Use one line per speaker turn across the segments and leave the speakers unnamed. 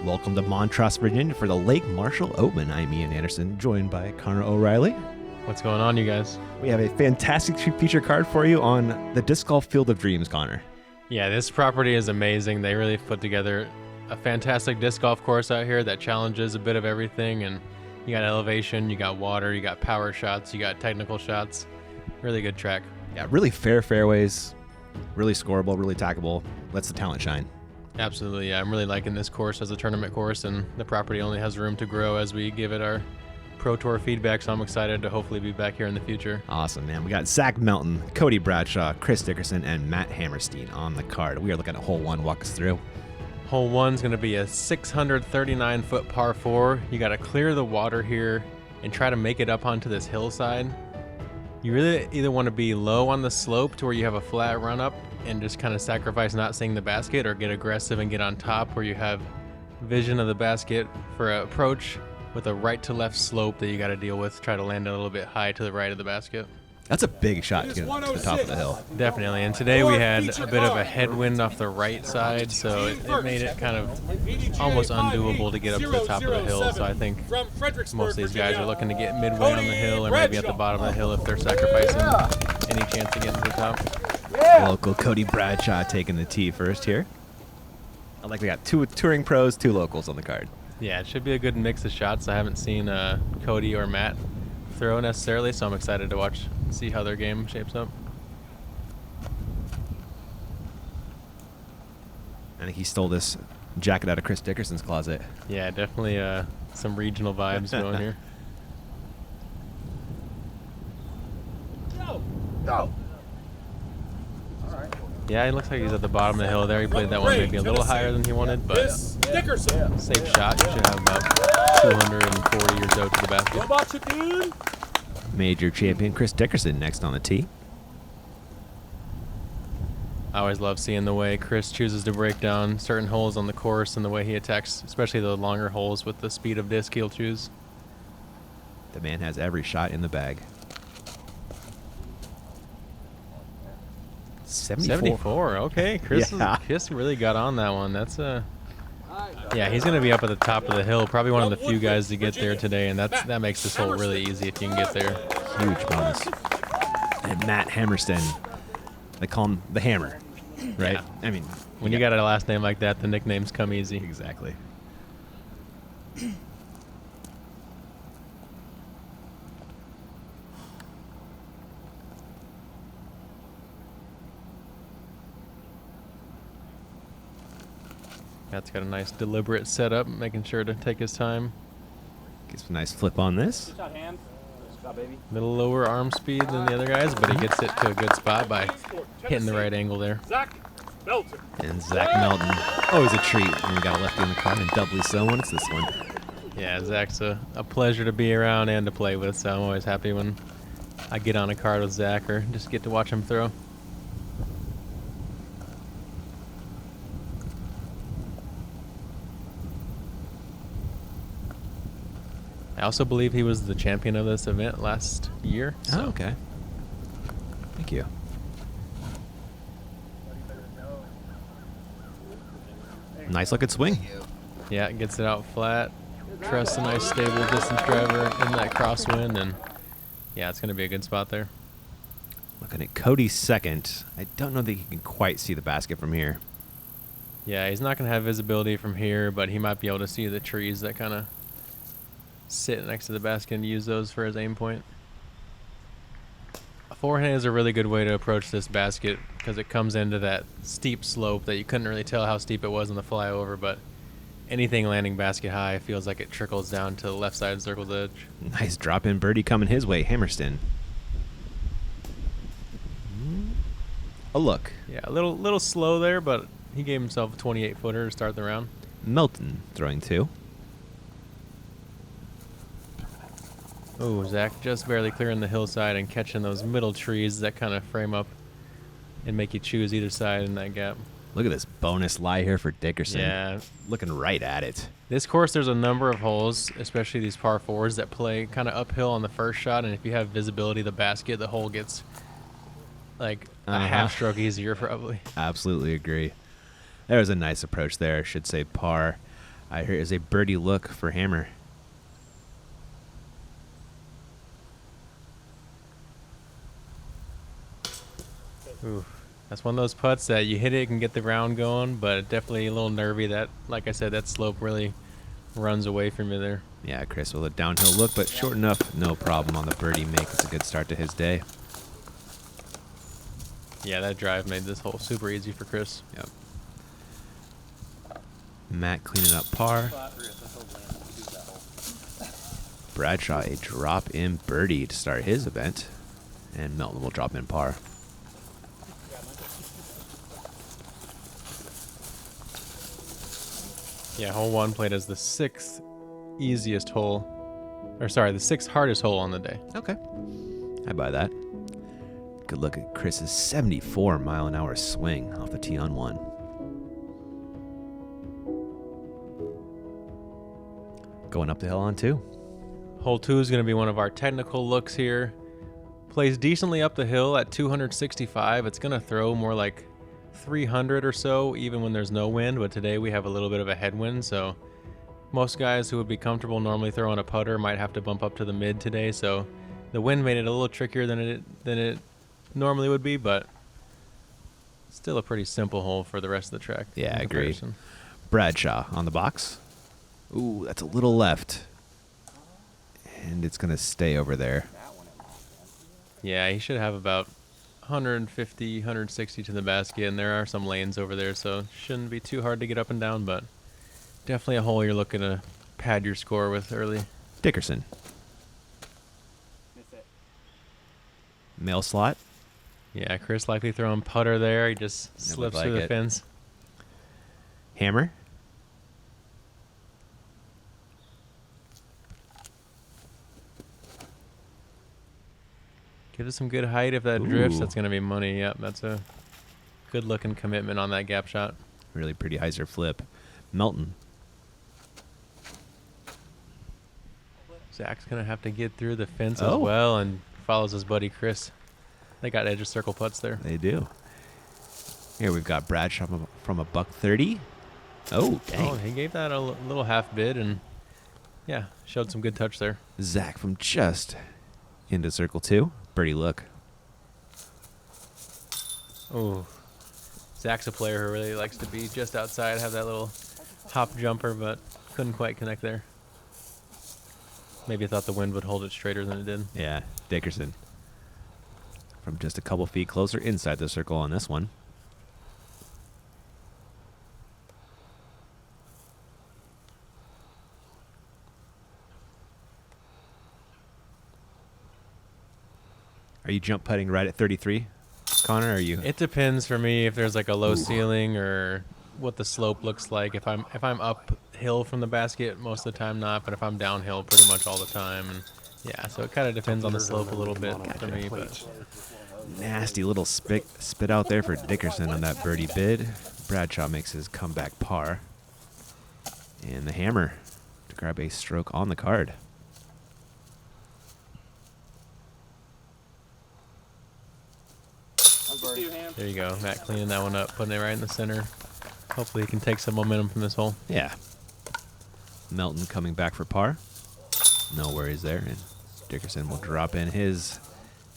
Welcome to Montrose, Virginia for the Lake Marshall Open. I'm Ian Anderson, joined by Connor O'Reilly.
What's going on, you guys?
We have a fantastic feature card for you on the Disc Golf Field of Dreams, Connor.
Yeah, this property is amazing. They really put together a fantastic disc golf course out here that challenges a bit of everything. And you got elevation, you got water, you got power shots, you got technical shots. Really good track.
Yeah, really fair fairways, really scoreable, really tackable. Lets the talent shine.
Absolutely, yeah. I'm really liking this course as a tournament course, and the property only has room to grow as we give it our Pro Tour feedback, so I'm excited to hopefully be back here in the future.
Awesome, man. We got Zach Melton, Cody Bradshaw, Chris Dickerson, and Matt Hammersten on the card. We are looking at hole one. Walk us through.
Hole one's going to be a 639-foot par 4. You got to clear the water here and try to make it up onto this hillside. You really either want to be low on the slope to where you have a flat run up and just kind of sacrifice not seeing the basket, or get aggressive and get on top where you have vision of the basket for an approach with a right to left slope that you got to deal with. Try to land a little bit high to the right of the basket.
That's a big shot to get to the top of the hill.
Definitely, and today we had a bit of a headwind off the right side, so it made it kind of almost undoable to get up to the top of the hill. So I think most of these guys are looking to get midway on the hill or maybe at the bottom of the hill if they're sacrificing any chance to get to the top.
Local Cody Bradshaw taking the tee first here. I like we got two touring pros, two locals on the card.
Yeah, it should be a good mix of shots. I haven't seen Cody or Matt throw necessarily, so I'm excited to see how their game shapes up.
I think he stole this jacket out of Chris Dickerson's closet.
Yeah, definitely some regional vibes going here.
Go.
Yeah, he looks like he's at the bottom of the hill there. He played that one maybe a little higher than he wanted, but
Dickerson.
safe shot. You should have about 240 or so to the basket.
Robot you, dude.
Major champion Chris Dickerson next on the tee.
I always love seeing the way Chris chooses to break down certain holes on the course and the way he attacks, especially the longer holes with the speed of disc he'll choose.
The man has every shot in the bag.
74. Okay, Chris really got on that one. That's yeah, he's going to be up at the top of the hill, probably one of the few guys to get there today, and that makes this hole really easy if you can get there.
Huge bonus. And Matt Hammersten, they call him the Hammer, right?
Yeah.
I mean,
when you got a last name like that, the nicknames come easy.
Exactly.
Matt's got a nice deliberate setup, making sure to take his time.
Gets a nice flip on this.
Good shot, hand. Good shot, baby.
A little lower arm speed than the other guys, but he gets it to a good spot by hitting the right angle there.
Zach Melton.
And Zach Melton, always a treat when we got a lefty in the card, and doubly so when it's this one.
Yeah, Zach's a pleasure to be around and to play with, so I'm always happy when I get on a card with Zach or just get to watch him throw. I also believe he was the champion of this event last year. So.
Oh, okay. Thank you. Nice looking swing.
Yeah, gets it out flat. Trusts a nice stable distance driver in that crosswind, and yeah, it's going to be a good spot there.
Looking at Cody's second. I don't know that he can quite see the basket from here.
Yeah, he's not going to have visibility from here, but he might be able to see the trees that kind of sit next to the basket and use those for his aim point. A forehand is a really good way to approach this basket because it comes into that steep slope that you couldn't really tell how steep it was on the flyover, but anything landing basket high feels like it trickles down to the left side circle's edge.
Nice drop-in birdie coming his way, Hammersten. A look.
Yeah, a little slow there, but he gave himself a 28-footer to start the round.
Melton throwing two.
Oh, Zach just barely clearing the hillside and catching those middle trees that kind of frame up and make you choose either side in that gap.
Look at this bonus lie here for Dickerson.
Yeah.
Looking right at it.
This course, there's a number of holes, especially these par fours, that play kind of uphill on the first shot, and if you have visibility of the basket, the hole gets like a half stroke easier probably.
Absolutely agree. There was a nice approach there. I should say par. I hear is a birdie look for Hammer.
Ooh, that's one of those putts that you hit it and get the round going, but definitely a little nervy. That, like I said, that slope really runs away from you there.
Yeah, Chris with a downhill look, but short enough, no problem on the birdie make. It's a good start to his day.
Yeah, that drive made this hole super easy for Chris.
Yep. Matt cleaning up par. Bradshaw a drop-in birdie to start his event, and Melton will drop in par.
Yeah, hole 1 played as the 6th easiest hole, or sorry, the 6th hardest hole on the day.
Okay, I buy that. Good look at Chris's 74-mile-an-hour swing off the tee on 1. Going up the hill on 2.
Hole 2 is going to be one of our technical looks here. Plays decently up the hill at 265. It's going to throw more like 300 or so, even when there's no wind, but today we have a little bit of a headwind, so most guys who would be comfortable normally throwing a putter might have to bump up to the mid today, so the wind made it a little trickier than it normally would be, but still a pretty simple hole for the rest of the track.
Yeah, I agree. Bradshaw on the box. Ooh, that's a little left. And it's going to stay over there.
Yeah, he should have about 150, 160 to the basket, and there are some lanes over there, so shouldn't be too hard to get up and down, but definitely a hole you're looking to pad your score with early.
Dickerson. Mail slot.
Yeah, Chris likely throwing putter there. He just
That
slips
looked
through
like
the
it.
fence.
Hammer.
Give us some good height. If that drifts,
Ooh.
that's going to be money. Yep, that's a good-looking commitment on that gap shot.
Really pretty hyzer flip. Melton.
Zach's going to have to get through the fence
Oh.
as well and follows his buddy Chris. They got edge of circle putts there.
They do. Here we've got Bradshaw from a $130. Oh, dang.
Oh, he gave that a little half bid and, yeah, showed some good touch there.
Zach from just into circle 2. Birdie look.
Oh, Zach's a player who really likes to be just outside, have that little hop jumper, but couldn't quite connect there. Maybe thought the wind would hold it straighter than it did.
Yeah, Dickerson. From just a couple feet closer inside the circle on this one. Are you jump putting right at 33, Connor? Or are you?
It depends for me if there's like a low ceiling or what the slope looks like. If I'm uphill from the basket, most of the time not, but if I'm downhill pretty much all the time. And yeah, so it kind of depends on the slope a little bit for me. But
Nasty little spit out there for Dickerson on that birdie bid. Bradshaw makes his comeback par. And the Hammer to grab a stroke on the card.
there you go, Matt cleaning that one up, putting it right in the center. Hopefully he can take some momentum from this hole.
Yeah. Melton coming back for par. No worries there. And Dickerson will drop in his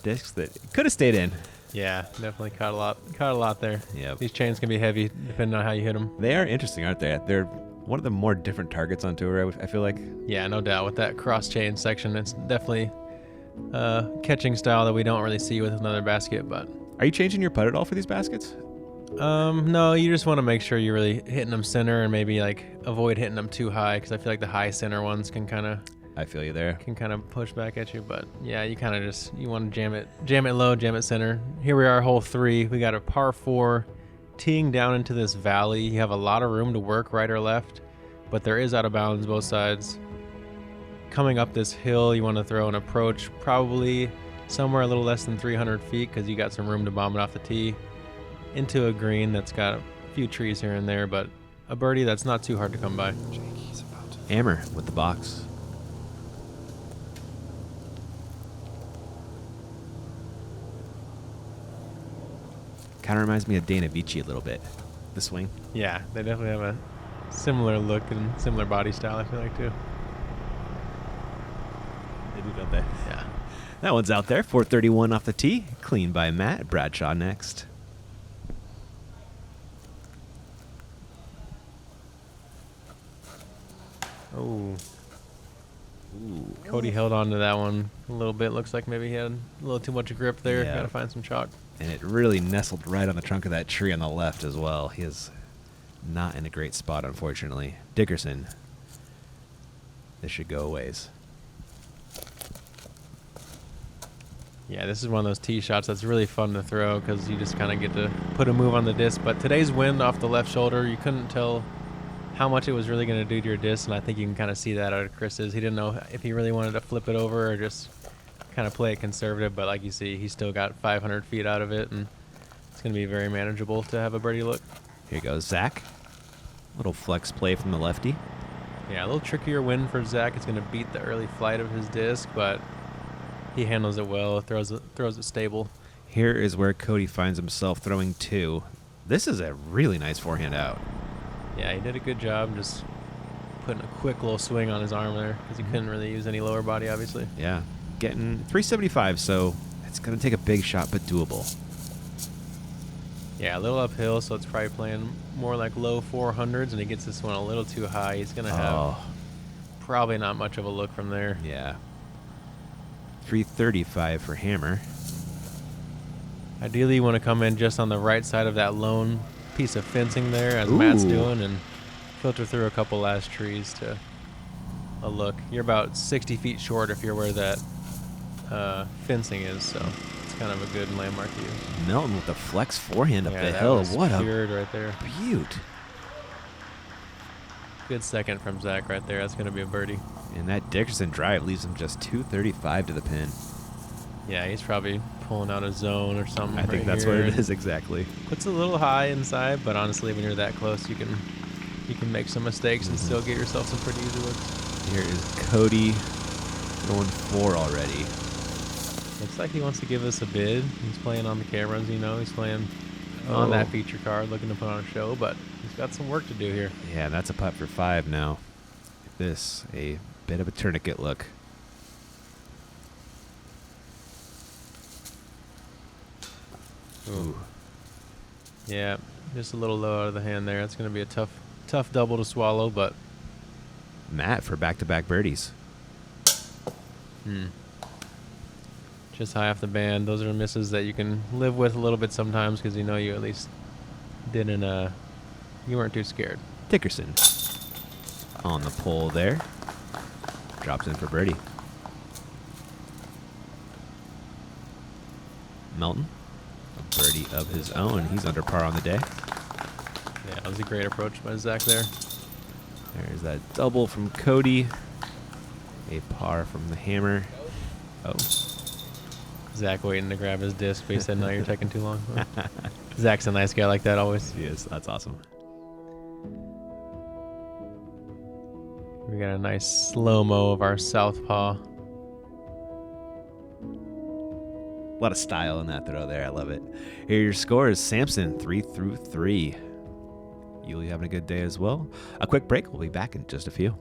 discs that could have stayed in.
Yeah, definitely caught a lot there.
Yep.
These chains can be heavy depending on how you hit them.
They are interesting, aren't they? They're one of the more different targets on tour, I feel like.
Yeah, no doubt. With that cross chain section, it's definitely catching style that we don't really see with another basket. But
Are you changing your putt at all for these baskets?
no, you just want to make sure you're really hitting them center and maybe like avoid hitting them too high because I feel like the high center ones can kind of
I feel you there.
push back at you. But yeah, you kind of just you want to jam it low, jam it center. Here we are, hole 3. We got a par 4 teeing down into this valley. You have a lot of room to work right or left, but there is out of bounds both sides. Coming up this hill, you want to throw an approach probably somewhere a little less than 300 feet because you got some room to bomb it off the tee into a green that's got a few trees here and there, but a birdie that's not too hard to come by.
Hammer with the box. Kind of reminds me of Dana Vici a little bit. The swing.
Yeah, they definitely have Similar look and similar body style, I feel like, too.
They do, don't they?
Yeah.
That one's out there. 431 off the tee. Clean by Matt. Bradshaw next.
Oh.
Ooh.
Cody held on to that one a little bit. Looks like maybe he had a little too much grip there.
Yeah.
Got to find some chalk.
And it really nestled right on the trunk of that tree on the left as well. He is not in a great spot, unfortunately. Dickerson. This should go a ways.
Yeah, this is one of those tee shots that's really fun to throw because you just kind of get to put a move on the disc. But today's wind off the left shoulder, you couldn't tell how much it was really going to do to your disc, and I think you can kind of see that out of Chris's. He didn't know if he really wanted to flip it over or just kind of play it conservative, but like you see, he still got 500 feet out of it, and it's going to be very manageable to have a birdie look.
Here goes Zach. Little flex play from the lefty.
Yeah, a little trickier wind for Zach. It's going to beat the early flight of his disc, but he handles it well, throws it stable.
Here is where Cody finds himself throwing two. This is a really nice forehand out.
Yeah, he did a good job just putting a quick little swing on his arm there because he couldn't really use any lower body, obviously.
Yeah, getting 375, so it's going to take a big shot, but doable.
Yeah, a little uphill, so it's probably playing more like low 400s, and he gets this one a little too high. He's going to have probably not much of a look from there.
Yeah. 335 for Hammer.
Ideally, you want to come in just on the right side of that lone piece of fencing there, as Matt's doing, and filter through a couple last trees to a look. You're about 60 feet short if you're where that fencing is, so it's kind of a good landmark to use.
Melton with the flex forehand up the
that
hill.
was
What a
secured right there.
beaut.
Good second from Zach right there. That's going to be a birdie.
And that Dickerson drive leaves him just 235 to the pin.
Yeah, he's probably pulling out a zone or something.
I think that's
here.
what it is exactly.
Puts a little high inside, but honestly, when you're that close, you can make some mistakes and still get yourself some pretty easy looks.
Here is Cody going 4 already.
Looks like he wants to give us a bid. He's playing on the cameras, you know. He's playing on that feature card, looking to put on a show, but he's got some work to do here.
Yeah, that's a putt for 5 now. This, a bit of a tourniquet look. Ooh.
Yeah, just a little low out of the hand there. It's going to be a tough double to swallow, but
Matt for back-to-back birdies.
Just high off the band. Those are misses that you can live with a little bit sometimes because you know you at least didn't, you weren't too scared.
Dickerson on the pole there. Drops in for birdie. Melton, a birdie of his own. He's under par on the day.
Yeah, that was a great approach by Zach there.
There's that double from Cody. A par from the Hammer. Oh.
Zach waiting to grab his disc, but he said, no, you're taking too long. Zach's a nice guy like that always.
He is. That's awesome.
We got a nice slow-mo of our southpaw.
A lot of style in that throw there. I love it. Here are your scores. Samson, 3 through 3. Yuli having a good day as well. A quick break. We'll be back in just a few.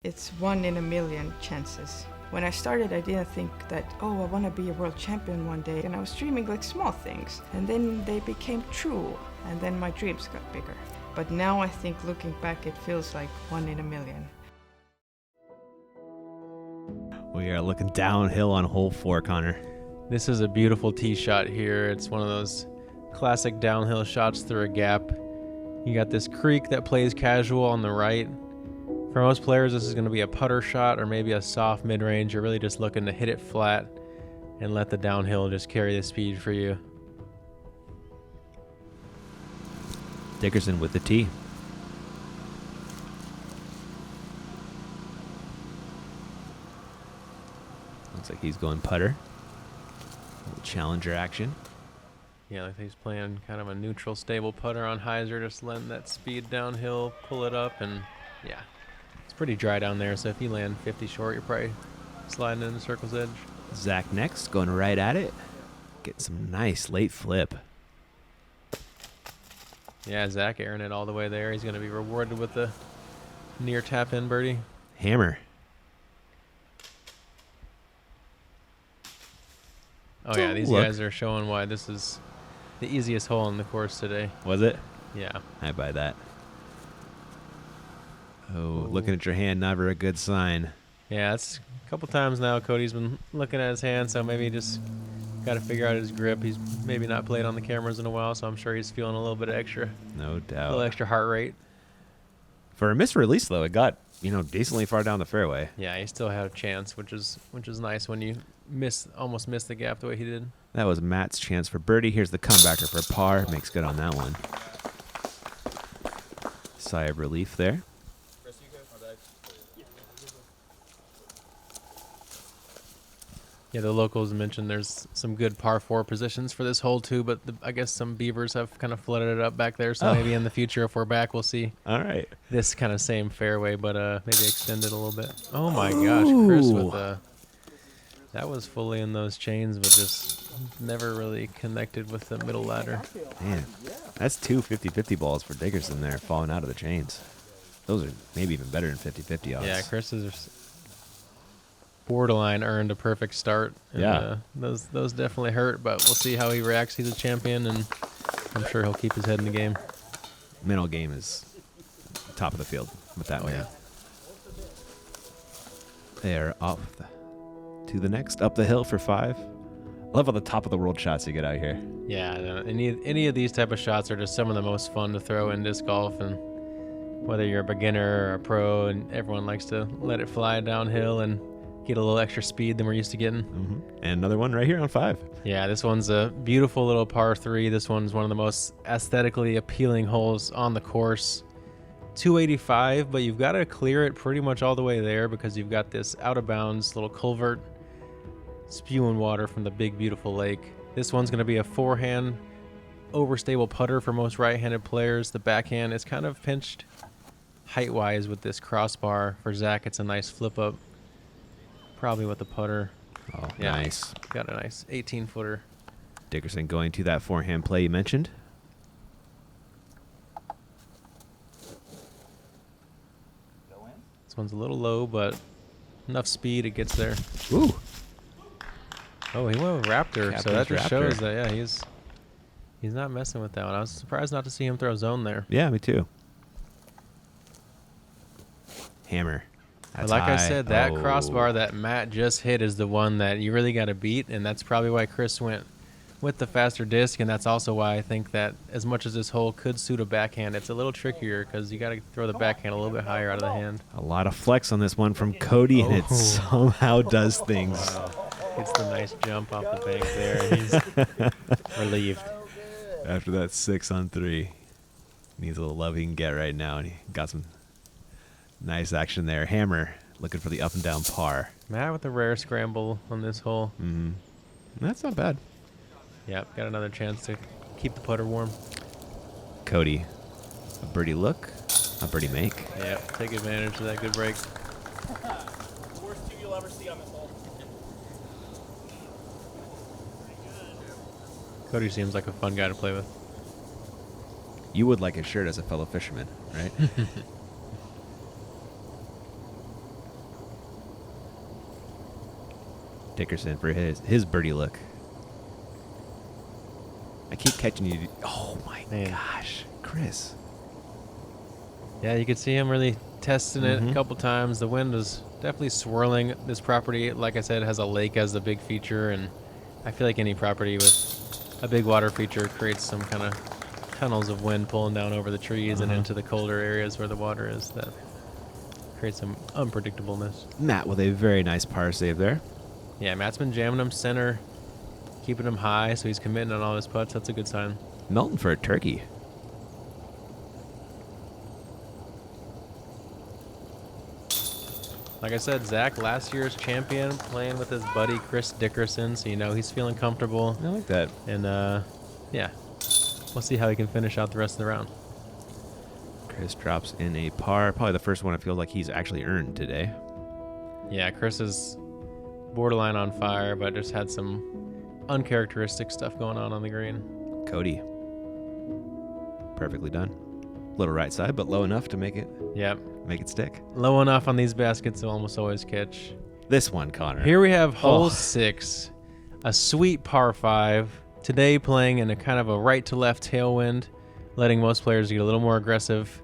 It's 1 in a million chances. When I started, I didn't think that, oh, I want to be a world champion one day. And I was dreaming like small things. And then they became true. And then my dreams got bigger. But now I think looking back, it feels like 1 in a million.
We are looking downhill on hole 4, Connor.
This is a beautiful tee shot here. It's one of those classic downhill shots through a gap. You got this creek that plays casual on the right. For most players, this is going to be a putter shot or maybe a soft mid-range. You're really just looking to hit it flat and let the downhill just carry the speed for you.
Dickerson with the tee. Looks like he's going putter. Little challenger action.
Yeah, like he's playing kind of a neutral, stable putter on hyzer, just letting that speed downhill, pull it up, and yeah, it's pretty dry down there. So if you land 50 short, you're probably sliding in the circle's edge.
Zach next, going right at it. Getting some nice late flip.
Yeah, Zach airing it all the way there. He's going to be rewarded with the near tap in birdie.
Hammer.
Oh yeah, these
Look.
guys are showing why this is the easiest hole on the course today.
Was it?
Yeah.
I buy that. Oh, looking at your hand, never a good sign.
Yeah, it's a couple times now Cody's been looking at his hand, so maybe just got to figure out his grip. He's maybe not played on the cameras in a while, so I'm sure he's feeling a little bit extra,
No
a little
doubt.
extra heart rate.
For a missed release, though, it got, decently far down the fairway.
Yeah, he still had a chance, which is nice when you almost miss the gap the way he did.
That was Matt's chance for birdie. Here's the comebacker for par. Makes good on that one. Sigh of relief there.
Yeah, the locals mentioned there's some good par 4 positions for this hole too, but I guess some beavers have kind of flooded it up back there, so maybe in the future if we're back we'll see
All right.
this kind of same fairway, but maybe extend it a little bit. Oh my gosh, Chris with that was fully in those chains, but just never really connected with the middle ladder.
Man, that's two 50-50 balls for Dickerson there, falling out of the chains. Those are maybe even better than 50-50 odds.
Yeah, Chris is borderline earned a perfect start. And,
Yeah.
those definitely hurt, but we'll see how he reacts. He's a champion, and I'm sure he'll keep his head in the game.
Mental game is top of the field with that man. They are off to the next, up the hill for 5. I love all the top of the world shots you get out here.
Yeah, no, any of these type of shots are just some of the most fun to throw in disc golf, and whether you're a beginner or a pro, and everyone likes to let it fly downhill and get a little extra speed than we're used to getting.
Mm-hmm. And another one right here on 5.
Yeah, this one's a beautiful little par 3. This one's one of the most aesthetically appealing holes on the course. 285, but you've got to clear it pretty much all the way there because you've got this out of bounds little culvert spewing water from the big beautiful lake. This one's going to be a forehand overstable putter for most right-handed players. The backhand is kind of pinched height-wise with this crossbar. For Zach, it's a nice flip up, probably with the putter.
Oh,
Yeah.
nice.
Got a nice 18-footer.
Dickerson going to that forehand play you mentioned.
This one's a little low, but enough speed, it gets there.
Ooh.
Oh, he went with Raptor, so
Captain's
that just
Raptor.
shows that, yeah, he's not messing with that one. I was surprised not to see him throw zone there.
Yeah, me too. Hammer.
But
That's
like I
high.
said, that
Oh.
crossbar that Matt just hit is the one that you really got to beat, and that's probably why Chris went with the faster disc, and that's also why I think that as much as this hole could suit a backhand, it's a little trickier because you got to throw the backhand a little bit higher out of the hand.
A lot of flex on this one from Cody, and it
Oh.
somehow does things.
Gets the nice jump off the bank there, and he's relieved.
After that 6 on 3. Needs a little love he can get right now, and he got some nice action there. Hammer looking for the up and down par.
Matt with a rare scramble on this hole.
Mm-hmm. That's not bad.
Yep, got another chance to keep the putter warm.
Cody, a birdie look, a birdie make.
Yep, take advantage of that good break.
Worst 2 you'll ever see on this hole.
Cody seems like a fun guy to play with.
You would like his shirt as a fellow fisherman, right? Dickerson for his birdie look. I keep catching you. Oh my
Man.
gosh, Chris.
Yeah, you could see him really testing it
Mhm.
a couple times. The wind was definitely swirling. This property, like I said, has a lake as the big feature, and I feel like any property with a big water feature creates some kind of tunnels of wind pulling down over the trees and into the colder areas where the water is. That creates some unpredictableness.
Matt with a very nice par save there.
Yeah, Matt's been jamming him center, keeping him high, so he's committing on all his putts. That's a good sign.
Melton for a turkey.
Like I said, Zach, last year's champion, playing with his buddy Chris Dickerson, so you know he's feeling comfortable.
I like that.
And, yeah, we'll see how he can finish out the rest of the round.
Chris drops in a par. Probably the first one it feels like he's actually earned today.
Yeah, Chris is borderline on fire, but just had some uncharacteristic stuff going on the green.
Cody. Perfectly done. Little right side, but low enough to make it stick.
Low enough on these baskets to almost always catch.
This one, Connor.
Here we have hole 6, a sweet par 5. Today playing in a kind of a right to left tailwind, letting most players get a little more aggressive.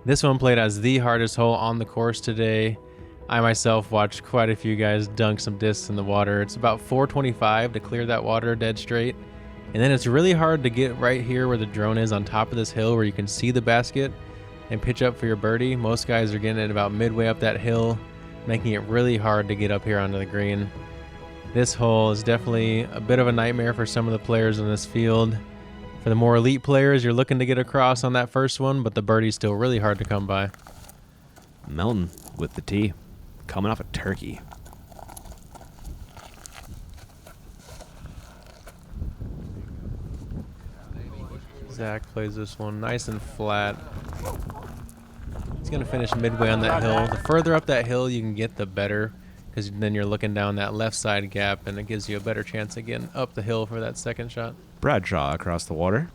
This one played as the hardest hole on the course today. I myself watched quite a few guys dunk some discs in the water. It's about 425 to clear that water dead straight. And then it's really hard to get right here where the drone is on top of this hill where you can see the basket and pitch up for your birdie. Most guys are getting it about midway up that hill, making it really hard to get up here onto the green. This hole is definitely a bit of a nightmare for some of the players in this field. For the more elite players, you're looking to get across on that first one, but the birdie's still really hard to come by.
Melton with the tee. Coming off a turkey.
Zach plays this one nice and flat. He's going to finish midway on that hill. The further up that hill you can get, the better, because then you're looking down that left side gap, and it gives you a better chance of getting up the hill for that second shot.
Bradshaw across the water.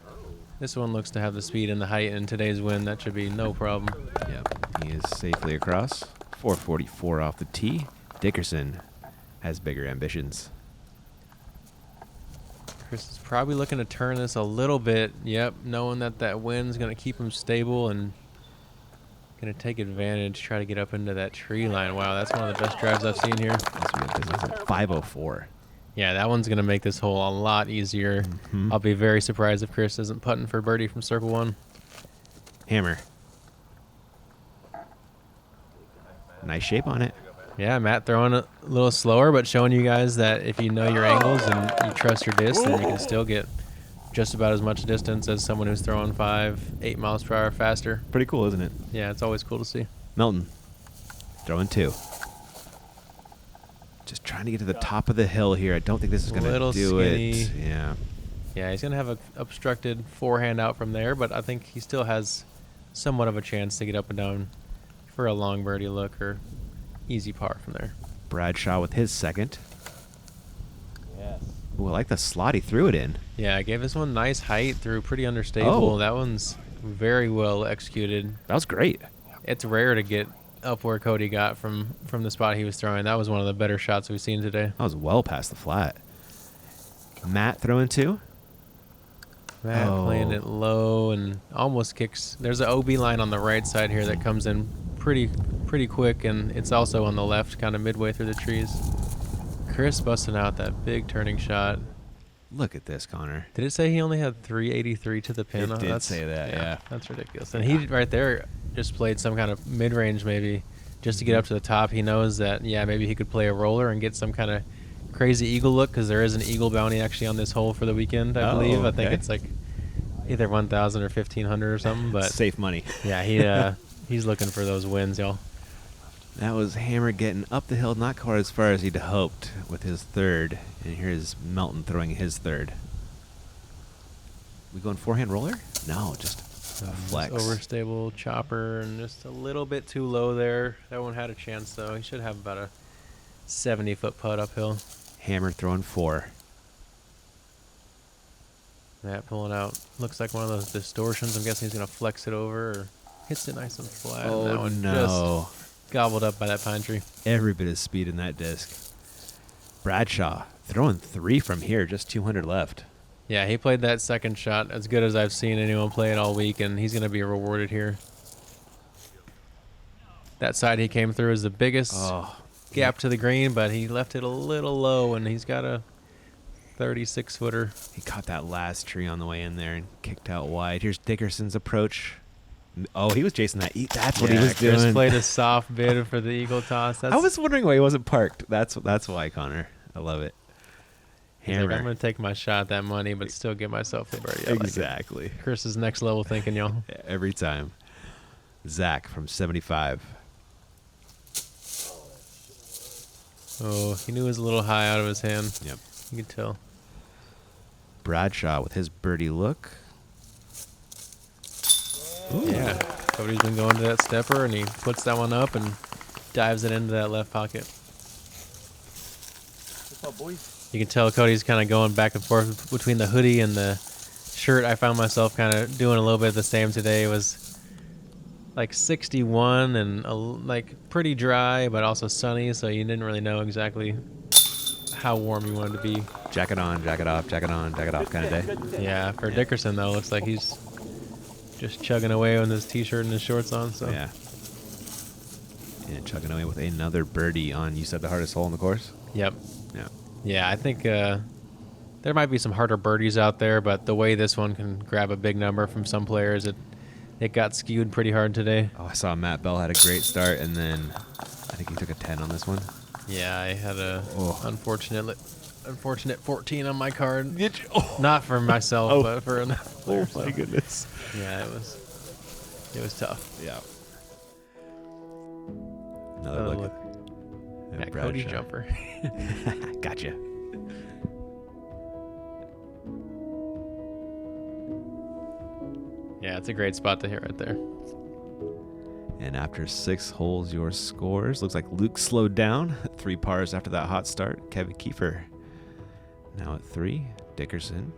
This one looks to have the speed and the height, and today's wind, that should be no problem.
Yep, he is safely across. 444 off the tee. Dickerson has bigger ambitions.
Chris is probably looking to turn this a little bit. Yep, knowing that that wind's going to keep him stable and going to take advantage, try to get up into that tree line. Wow, that's one of the best drives I've seen here.
This is a 504.
Yeah, that one's going to make this hole a lot easier. I'll be very surprised if Chris isn't putting for birdie from circle 1.
Hammer. Nice shape on it.
Yeah, Matt throwing a little slower, but showing you guys that if you know your angles and you trust your disc, then you can still get just about as much distance as someone who's throwing 8 miles per hour faster.
Pretty cool, isn't it?
Yeah, it's always cool to see.
Melton. Throwing 2. Just trying to get to the top of the hill here. I don't think this is going to do it. Yeah.
Yeah, he's going to have an obstructed forehand out from there, but I think he still has somewhat of a chance to get up and down for a long birdie look or easy par from there.
Bradshaw with his second. Yes. Ooh, I like the slot he threw it in.
Yeah, I gave this one nice height, threw pretty understable.
Oh.
That one's very well executed.
That was great.
It's rare to get up where Cody got from the spot he was throwing. That was one of the better shots we've seen today.
That was well past the flat. Matt throwing 2.
Matt playing it low and almost kicks. There's an OB line on the right side here that comes in pretty quick, and it's also on the left, kind of midway through the trees. Chris busting out that big turning shot.
Look at this, Connor.
Did it say he only had 383 to the pin?
It did say that, yeah.
That's ridiculous. And he right there just played some kind of mid-range maybe just to get up to the top. He knows that, yeah, maybe he could play a roller and get some kind of crazy eagle look, because there is an eagle bounty actually on this hole for the weekend, I believe. I think it's like either 1,000 or 1,500 or something. But
safe money.
Yeah, he's looking for those wins, y'all.
That was Hammer getting up the hill, not quite as far as he'd hoped with his third. And here's Melton throwing his third. We going forehand roller? No, just a flex.
Overstable chopper and just a little bit too low there. That one had a chance, though. He should have about a 70-foot putt uphill.
Hammer throwing 4.
Matt pulling out. Looks like one of those distortions. I'm guessing he's going to flex it over or hits it nice and flat.
Oh,
that one
no.
Just gobbled up by that pine tree.
Every bit of speed in that disc. Bradshaw throwing 3 from here, just 200 left.
Yeah, he played that second shot as good as I've seen anyone play it all week, and he's going to be rewarded here. That side he came through is the biggest gap to the green, but he left it a little low, and he's got a 36-footer.
He caught that last tree on the way in there and kicked out wide. Here's Dickerson's approach. Oh, he was chasing that. That's what he was doing.
Chris played a soft bid for the eagle toss.
I was wondering why he wasn't parked. That's why, Connor. I love it. Hammer.
Like, I'm going to take my shot at that money, but still get myself the birdie.
Exactly.
Like Chris's next level thinking, y'all.
Yeah, every time. Zach from 75.
Oh, he knew it was a little high out of his hand.
Yep.
You could tell.
Bradshaw with his birdie look. Ooh.
Yeah. Cody's been going to that stepper, and he puts that one up and dives it into that left pocket.
What's up, boys?
You can tell Cody's kind of going back and forth between the hoodie and the shirt. I found myself kind of doing a little bit the same today. It was like 61 and like pretty dry, but also sunny, so you didn't really know exactly how warm you wanted to be.
Jacket on, jacket off, jacket on, jacket off kind of day.
Yeah, for Dickerson, though, looks like he's just chugging away with his T-shirt and his shorts on. So
Yeah. And chugging away with another birdie on, you said, the hardest hole in the course?
Yep.
Yeah.
Yeah, I think there might be some harder birdies out there, but the way this one can grab a big number from some players, it got skewed pretty hard today.
Oh, I saw Matt Bell had a great start, and then I think he took a 10 on this one.
Yeah, I had a unfortunate 14 on my card.
Did you? Oh.
Not for myself, but for another player.
Oh, my goodness.
Yeah, it was tough.
Yeah. Another look.
Yeah,
at
Cody
Bradshaw.
jumper.
Gotcha.
Yeah, it's a great spot to hit right there.
And after 6 holes, your scores. Looks like Luke slowed down. 3 pars after that hot start. Kevin Kiefer now at 3. Dickerson.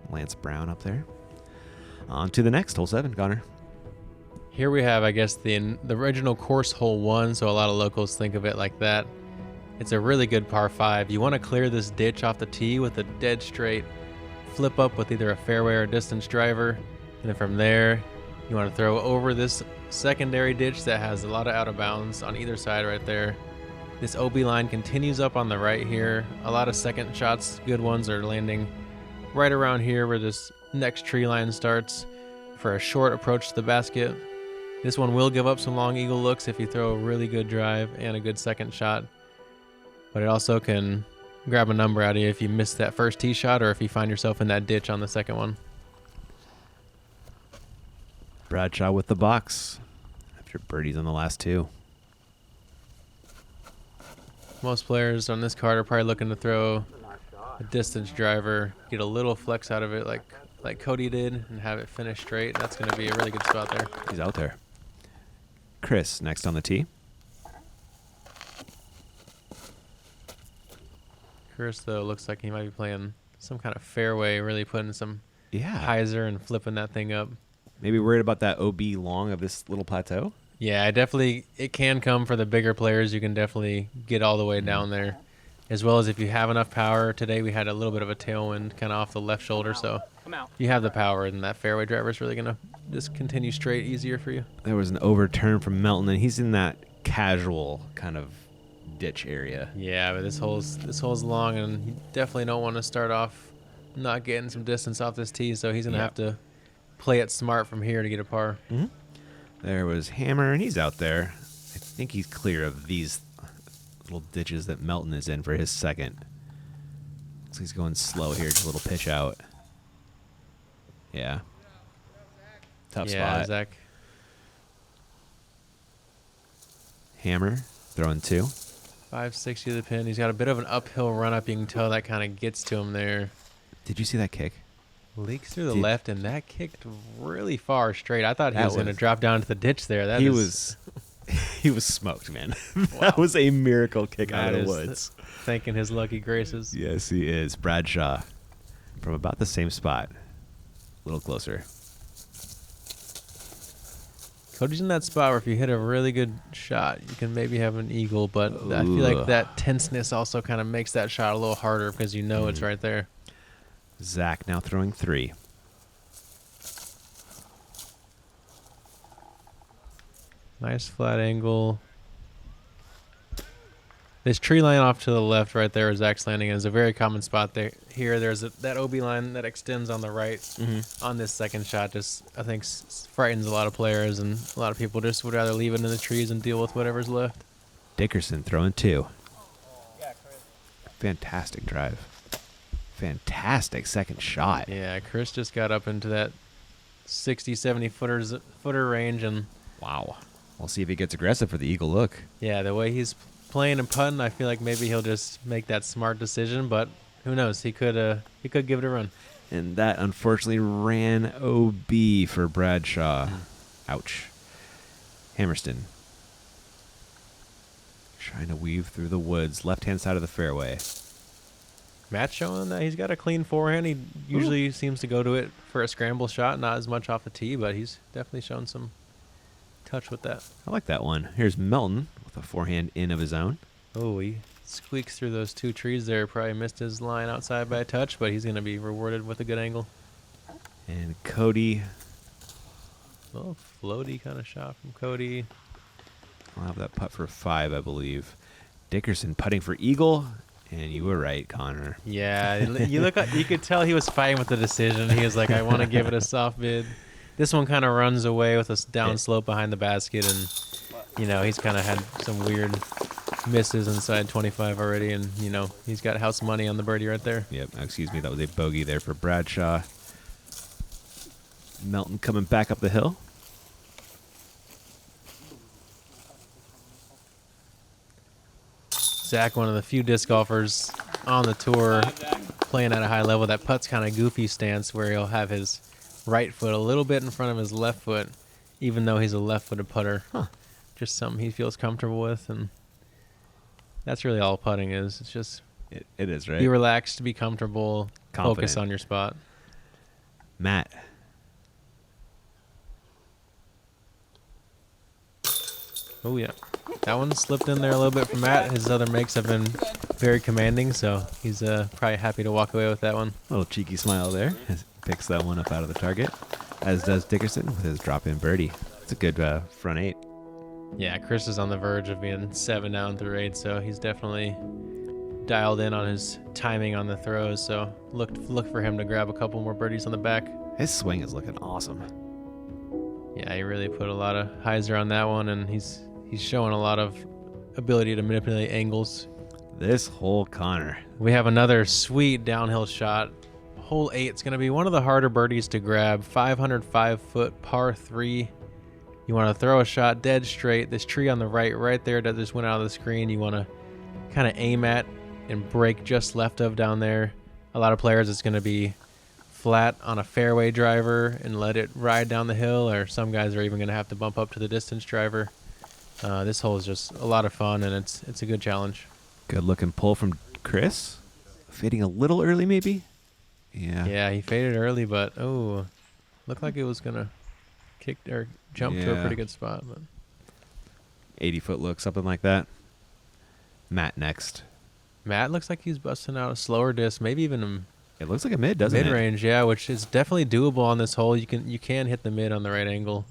Lance Brown up there. On to the next, hole 7, Connor.
Here we have, I guess, the original course hole 1, so a lot of locals think of it like that. It's a really good par 5. You want to clear this ditch off the tee with a dead straight flip up with either a fairway or a distance driver. And then from there, you want to throw over this secondary ditch that has a lot of out of bounds on either side right there. This OB line continues up on the right here. A lot of second shots, good ones, are landing right around here where this next tree line starts for a short approach to the basket. This one will give up some long eagle looks if you throw a really good drive and a good second shot. But it also can grab a number out of you if you miss that first tee shot or if you find yourself in that ditch on the second one.
Bradshaw with the box. After birdies on the last 2.
Most players on this card are probably looking to throw a distance driver, get a little flex out of it like Cody did, and have it finish straight. That's going to be a really good spot there.
He's out there. Chris next on the tee.
Chris, though, looks like he might be playing some kind of fairway, really putting some
Yeah.
hyzer and flipping that thing up.
Maybe worried about that OB long of this little plateau?
Yeah, it can come for the bigger players. You can definitely get all the way down there. As well as if you have enough power. Today we had a little bit of a tailwind kind of off the left shoulder, so
Come out.
if you have the power, and that fairway driver is really going to just continue straight easier for you.
There was an overturn from Melton, and he's in that casual kind of ditch area.
Yeah, but this hole's long, and you definitely don't want to start off not getting some distance off this tee, so he's going to have to play it smart from here to get a par.
Mm-hmm. There was Hammer, and he's out there. I think he's clear of these little ditches that Melton is in for his second. So he's going slow here, just a little pitch out. Yeah. Tough
Yeah,
spot.
Zach.
Hammer throwing 2.
560 to the pin. He's got a bit of an uphill run up. You can tell that kind of gets to him there.
Did you see that kick?
Leaks through the left, and that kicked really far straight. I thought he was going to
was-
drop down to the ditch there.
He was smoked, man. That was a miracle kick out
That
of the
is
woods.
thanking his lucky graces.
Yes, he is. Bradshaw from about the same spot. A little closer.
Cody's in that spot where if you hit a really good shot, you can maybe have an eagle, but I feel like that tenseness also kind of makes that shot a little harder because you know it's right there.
Zach now throwing 3.
Nice flat angle. This tree line off to the left right there where Zach's landing is a very common spot there. Here, there's that OB line that extends on the right on this second shot. Just, I think, frightens a lot of players, and a lot of people just would rather leave it in the trees and deal with whatever's left.
Dickerson throwing 2.
Yeah, Chris.
Fantastic drive. Fantastic second shot.
Yeah, Chris just got up into that 60, 70 footer range, and
Wow. We'll see if he gets aggressive for the eagle look.
yeah, the way he's playing and putting, I feel like maybe he'll just make that smart decision. But who knows? He could give it a run.
And that unfortunately ran OB for Bradshaw. Ouch. Hammersten. Trying to weave through the woods, left-hand side of the fairway.
Matt's showing that he's got a clean forehand. He usually seems to go to it for a scramble shot, not as much off the tee, but he's definitely shown some touch with that.
I like that one. Here's Melton with a forehand in of his own.
Oh, he squeaks through those 2 trees there. Probably missed his line outside by a touch, but he's going to be rewarded with a good angle.
And Cody.
A little floaty kind of shot from Cody.
I'll have that putt for 5, I believe. Dickerson putting for eagle. And you were right, Connor.
Yeah, you could tell he was fighting with the decision. He was like, I want to give it a soft bid. This one kind of runs away with a down slope behind the basket, and he's kind of had some weird misses inside 25 already, and he's got house money on the birdie right there.
Yep. Excuse me, that was a bogey there for Bradshaw. Melton coming back up the hill.
Zach, one of the few disc golfers on the tour playing at a high level. That putt's kind of goofy stance where he'll have his right foot a little bit in front of his left foot, even though he's a left-footed putter. Just something he feels comfortable with, and that's really all putting is. It's just
it is, right?
Be relaxed, be comfortable,
Confident.
Focus on your spot.
Matt.
Oh, yeah. That one slipped in there a little bit for Matt. His other makes have been very commanding, so he's probably happy to walk away with that one.
A little cheeky smile there as he picks that one up out of the target, as does Dickerson with his drop-in birdie. It's a good front 8.
Yeah, Chris is on the verge of being 7 down through 8, so he's definitely dialed in on his timing on the throws, so look for him to grab a couple more birdies on the back.
His swing is looking awesome.
Yeah, he really put a lot of hyzer on that one, and he's showing a lot of ability to manipulate angles.
This hole, Connor.
We have another sweet downhill shot. Hole 8 is going to be one of the harder birdies to grab. 505-foot par 3. You want to throw a shot dead straight. This tree on the right there that just went out of the screen, you want to kind of aim at and break just left of down there. A lot of players, it's going to be flat on a fairway driver and let it ride down the hill, or some guys are even going to have to bump up to the distance driver. This hole is just a lot of fun, and it's a good challenge.
Good looking pull from Chris. Fading a little early, maybe? Yeah.
Yeah, he faded early, but looked like it was going to kick or jump to a pretty good spot. But
80-foot look, something like that. Matt next.
Matt looks like he's busting out a slower disc, maybe even
It looks like a mid, doesn't it?
mid-range, yeah, which is definitely doable on this hole. You can hit the mid on the right angle.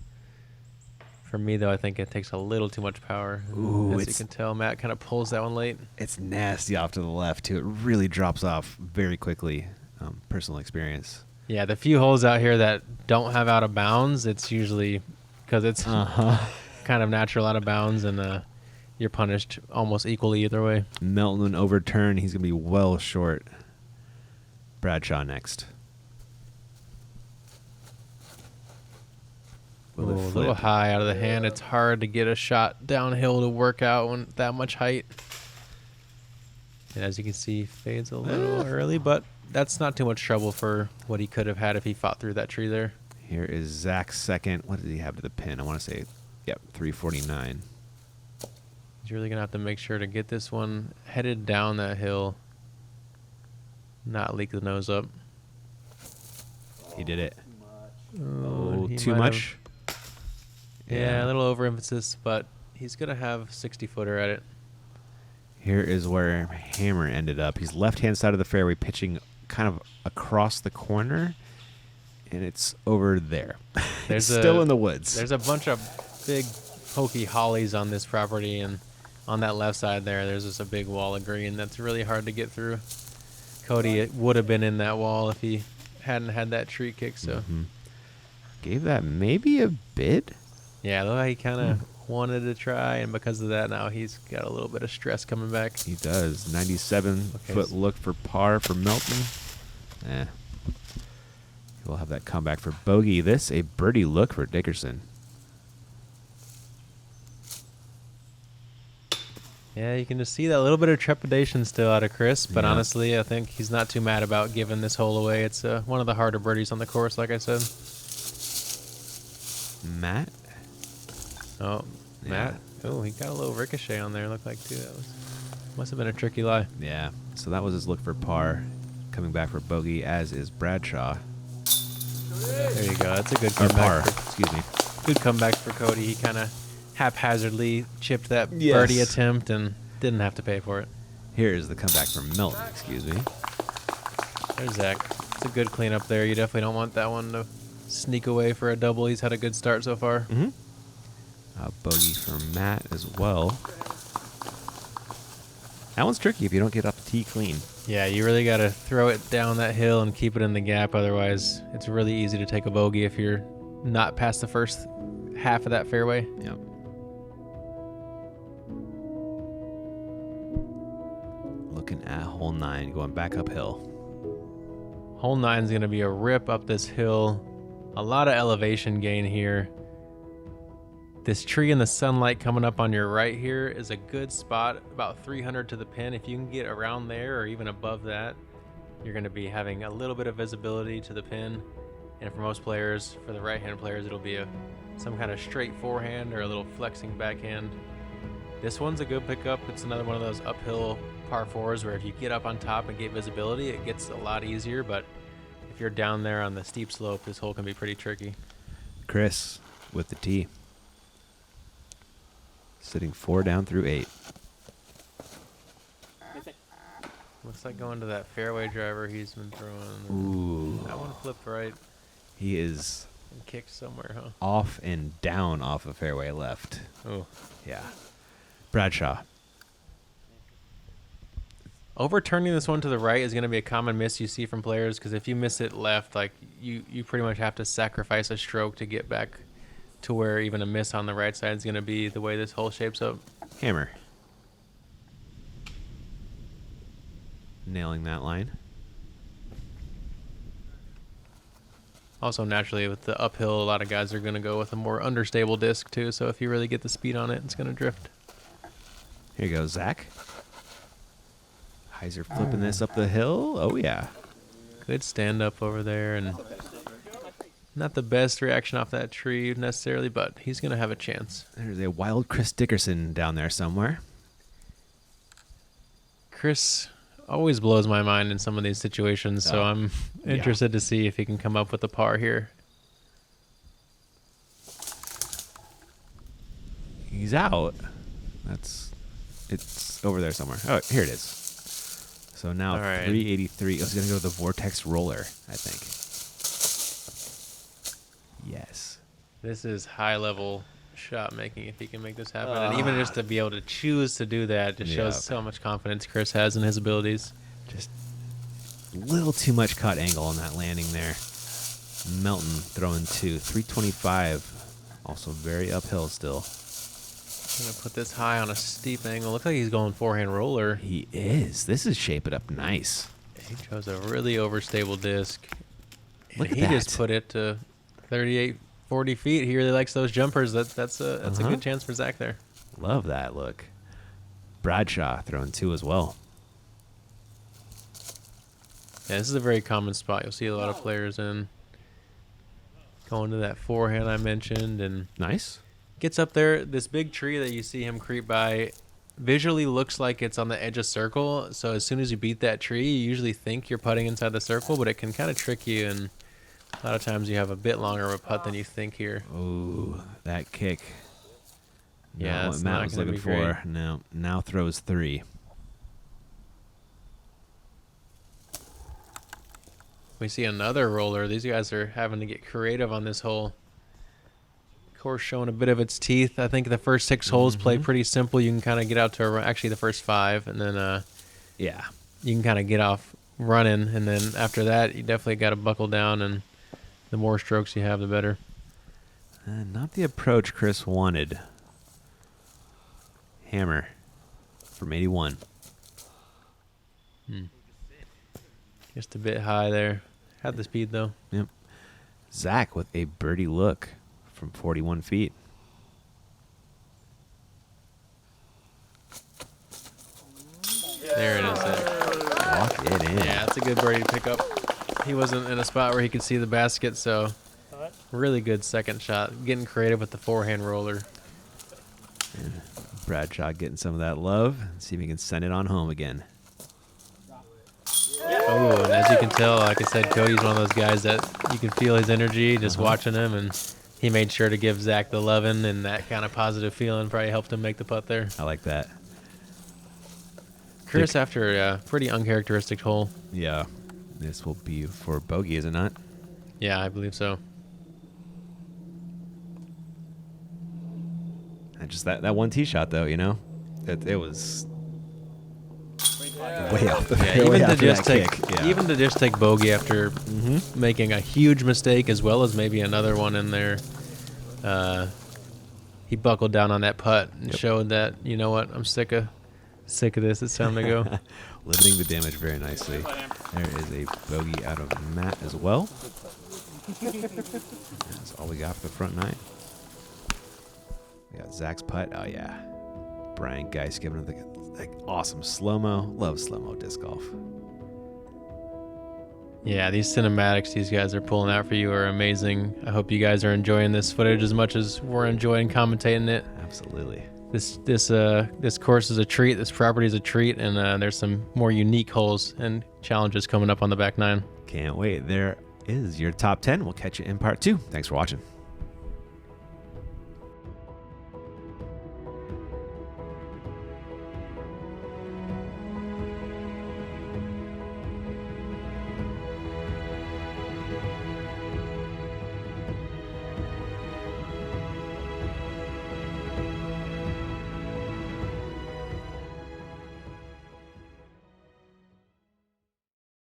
For me, though, I think it takes a little too much power.
Ooh,
As you can tell, Matt kind of pulls that one late.
It's nasty off to the left, too. It really drops off very quickly. Personal experience.
Yeah, the few holes out here that don't have out of bounds, it's usually because it's kind of natural out of bounds, and you're punished almost equally either way.
Melton overturn. He's going to be well short. Bradshaw next. Will it
Ooh, a
flip?
little high out of the hand. It's hard to get a shot downhill to work out when that much height. And as you can see, fades a little early, but that's not too much trouble for what he could have had if he fought through that tree there.
Here is Zach's second. What did he have to the pin? I want to say, 349.
He's really going to have to make sure to get this one headed down that hill, not leak the nose up.
He did it.
Oh, he
too
might
much?
have- Yeah, a little overemphasis, but he's going to have 60-footer at it.
Here is where Hammer ended up. He's left-hand side of the fairway, pitching kind of across the corner, and it's over there. It's still in the woods.
There's a bunch of big pokey hollies on this property, and on that left side there's just a big wall of green that's really hard to get through. Cody would have been in that wall if he hadn't had that tree kick. So
Gave that maybe a bid?
yeah, look like he kind of wanted to try, and because of that, now he's got a little bit of stress coming back.
He does. 97-foot look for par for Melton. He'll have that comeback for bogey. This a birdie look for Dickerson.
Yeah, you can just see that little bit of trepidation still out of Chris, but
Yeah.
honestly, I think he's not too mad about giving this hole away. It's one of the harder birdies on the course, like I said.
Matt?
Oh,
Yeah.
Matt. Oh, he got a little ricochet on there, looked like, too. That must have been a tricky lie.
Yeah. So that was his look for par. Coming back for bogey, as is Bradshaw.
There you go. That's a good
Or par,
comeback.
excuse me.
Good comeback for Cody. He kind of haphazardly chipped that
Yes.
birdie attempt and didn't have to pay for it.
Here is the comeback from Melton, excuse me.
There's Zach. It's a good cleanup there. You definitely don't want that one to sneak away for a double. He's had a good start so far.
Mm-hmm. Bogey for Matt as well. That one's tricky if you don't get off the tee clean.
Yeah, you really got to throw it down that hill and keep it in the gap. Otherwise, it's really easy to take a bogey if you're not past the first half of that fairway.
Yep. Looking at hole 9, going back uphill.
Hole 9 is going to be a rip up this hill. A lot of elevation gain here. This tree in the sunlight coming up on your right here is a good spot, about 300 to the pin. If you can get around there or even above that, you're going to be having a little bit of visibility to the pin. And for most players, for the right-hand players, it'll be some kind of straight forehand or a little flexing backhand. This one's a good pickup. It's another one of those uphill par 4s where if you get up on top and get visibility, it gets a lot easier. But if you're down there on the steep slope, this hole can be pretty tricky.
Chris with the tee. Sitting 4 down through 8.
Looks like going to that fairway driver he's been throwing.
Ooh.
That one flipped right
He is
and kicked somewhere, huh?
off and down off of fairway left.
Oh.
Yeah. Bradshaw.
Overturning this one to the right is going to be a common miss you see from players because if you miss it left, like you pretty much have to sacrifice a stroke to get back to where even a miss on the right side is going to be the way this hole shapes up.
Hammer. Nailing that line.
Also, naturally, with the uphill, a lot of guys are going to go with a more understable disc, too. So if you really get the speed on it, it's going to drift.
Here you go, Zach. Heiser flipping this up the hill. Oh, yeah.
Good stand-up over there. And not the best reaction off that tree, necessarily, but he's going to have a chance.
There's a wild Chris Dickerson down there somewhere.
Chris always blows my mind in some of these situations, so I'm interested to see if he can come up with a par here.
He's out. It's over there somewhere. Oh, here it is. So now
All right.
383. Oh, he's going to go to the Vortex Roller, I think. Yes.
This is high-level shot making if he can make this happen. And even just to be able to choose to do that just shows so much confidence Chris has in his abilities.
Just a little too much cut angle on that landing there. Melton throwing 2. 325. Also very uphill still.
I'm going to put this high on a steep angle. Looks like he's going forehand roller.
He is. This is shaping up nice.
He chose a really overstable disc.
Look
And
at
he just
that.
put it to 38, 40 feet. He really likes those jumpers. That's a good chance for Zach there.
Love that look. Bradshaw throwing 2 as well.
Yeah, this is a very common spot. You'll see a lot of players in. Going to that forehand I mentioned and
Nice.
gets up there. This big tree that you see him creep by visually looks like it's on the edge of circle. So as soon as you beat that tree, you usually think you're putting inside the circle, but it can kind of trick you. And a lot of times you have a bit longer of a putt than you think here.
Ooh, that kick.
Yeah,
Not
it's
what Matt
not
was
gonna
looking
be great.
for. No, now throws 3.
We see another roller. These guys are having to get creative on this hole. Course showing a bit of its teeth. I think the first 6 holes play pretty simple. You can kind of get out to actually the first 5, and then
Yeah.
you can kind of get off running, and then after that, you definitely got to buckle down, and the more strokes you have, the better.
Not the approach Chris wanted. Hammer from 81.
Just a bit high there. Had the speed, though.
Yep. Zach with a birdie look from 41 feet.
There it is.
Walk it in.
Yeah, that's a good birdie to pick up. He wasn't in a spot where he could see the basket, so really good second shot. Getting creative with the forehand roller.
And Bradshaw getting some of that love. See if he can send it on home again.
Oh, and as you can tell, like I said, Cody's one of those guys that you can feel his energy just watching him, and he made sure to give Zach the loving, and that kind of positive feeling probably helped him make the putt there.
I like that.
Chris, after a pretty uncharacteristic hole.
Yeah. This will be for bogey, is it not?
Yeah, I believe so.
And just that one tee shot, though, you know? It was way off the
Yeah,
Yeah.
even to just take bogey after making a huge mistake, as well as maybe another one in there. He buckled down on that putt and showed that, you know what, I'm sick of this. It's time to go.
Limiting the damage very nicely. There is a bogey out of Matt as well. That's all we got for the front nine. We got Zach's putt. Oh, yeah. Brian Geist giving it the awesome slow-mo. Love slow-mo disc golf.
Yeah, these cinematics these guys are pulling out for you are amazing. I hope you guys are enjoying this footage as much as we're enjoying commentating it.
Absolutely.
This course is a treat. This property is a treat, and there's some more unique holes and challenges coming up on the back nine.
Can't wait. There is your top 10. We'll catch you in part 2. Thanks for watching.